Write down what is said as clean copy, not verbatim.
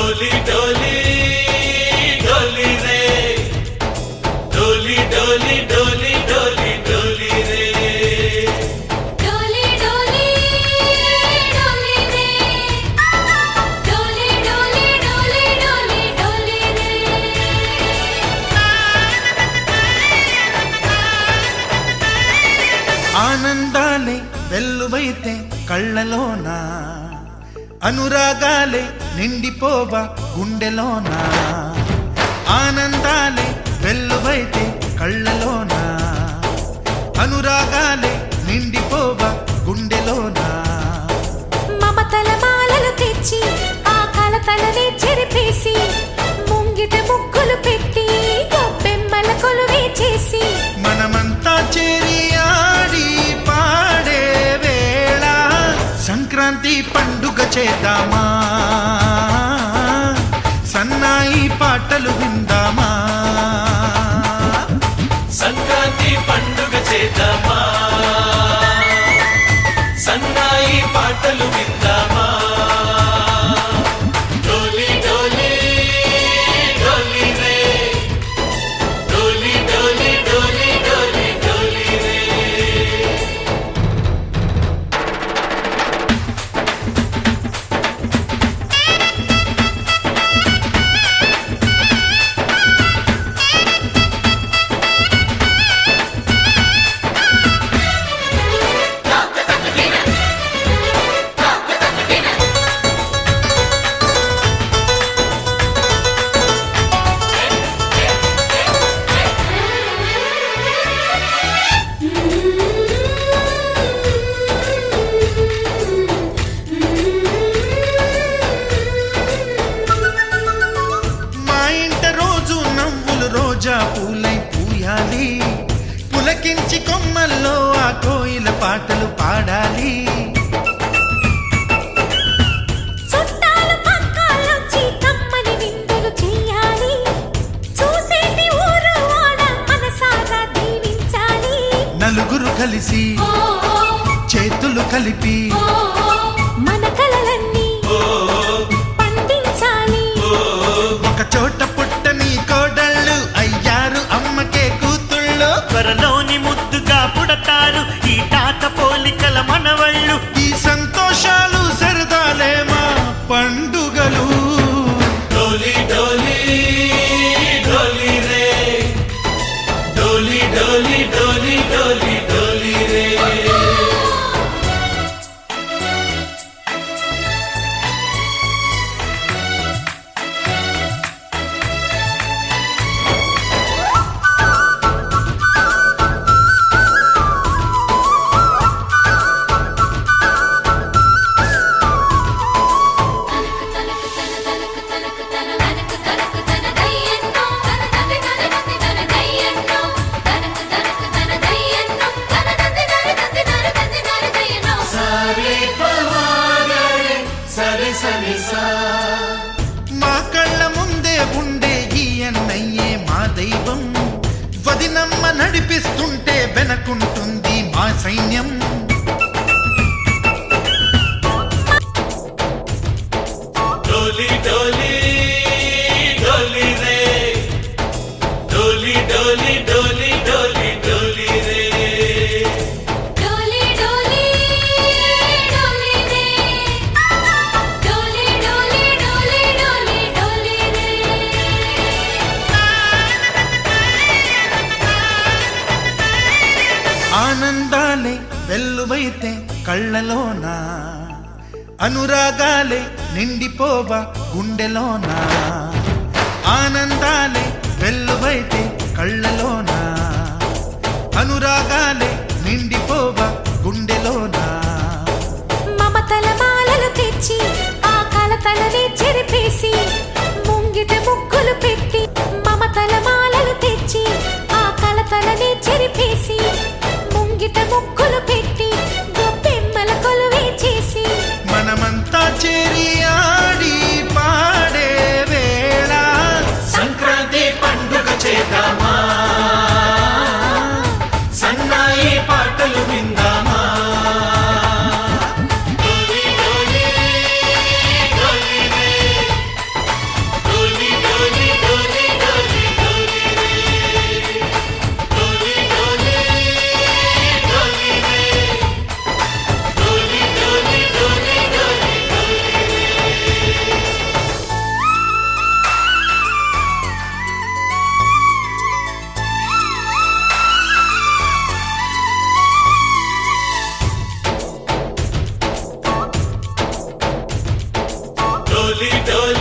डोली डोली डोली रे डोली डोली डोली डोली डोली रे डोली डोली डोली रे डोली डोली डोली डोली डोली रे ఆనందాలే వెల్లువైతే కళ్ళలోనా అనురాగాలే నిండిపోవా గుండెలోనా ఆనందాలే వెల్లువైతే కళ్ళలోనా అనురాగాలే నిండిపోవా గుండెలోనా మమతల మాలలు తెచ్చి ఆ కలతలనే చెరిపేసి ముంగిట ముగ్గులు పెట్టి గొప్పెమ్మల కొలువే చేసి మనమంతా చేరి ఆడి పాడే వేళ సంక్రాంతి పండుగ చేద్దామా సన్నాయి పాటలు విందామా సంక్రాంతి పండుగ చేద్దామా సన్నాయి పాటలు విందామా డోలి డోలి డోలి రే డోలి డోలి డోలి డోలి డోలి రే మా ఇంట రోజు నవ్వులు రోజా పూలై పూయాలి పులకించి కొమ్మల్లో ఆ కోయిల పాటలు పాడాలి చుట్టాలు పక్కాలొచ్చి కమ్మని విందులు చేయాలి చూసేటి ఊరు వాడ మనసారా దీవించాలి నలుగురు కలిసి చేతులు కలిపి మన కలలన్నీ పండించాలి ఒక చోట పుట్టని కోడళ్ళు అయ్యారు అమ్మకే కూతుళ్ళు త్వరలోని ముద్దుగా పుడతారు ఈ తాత పోలికల మనవళ్ళు ఈ సంతోషాలు సరదాలే మా పండుగలు डोली डोली डोली रे डोली डोली डोली डोली डोली रे सारे पवारे सरे सरे सा మా కళ్ళ ముందే ఉండే ఈ అన్నయ్యే మా దైవం వదినమ్మ నడిపిస్తుంటే వెనకుంటుంది మా సైన్యం डोली डोली डोली रे डोली डोली डोली डोली डोली रे डोली डोली डोली रे डोली डोली डोली डोली डोली रे ఆనందాలే వెల్లువైతే కళ్ళలోనా అనురాగాలే నిండిపోవా గుండెలోనా ఆనందాలే వెల్లువైతే కళ్ళలోనా అనురాగాలే నిండిపోవా గుండెలోనా మమతల మాలలు తెచ్చి ఆ కలతలనే చెరిపేసి ముంగిట ముగ్గులు పెట్టి మమతల మాలలు తెచ్చి ఆ కలతలనే చెరిపేసి ముంగిట ముగ్గులు పెట్టి గొప్పెమ్మల కొలువే చేసి మనమంతా చేరి ఆడి పాడే వేళ సంక్రాంతి పండుగ చేద్దామా సన్నాయి పాటలు విందామా డోలి డోలి డోలి రే డోలి డోలి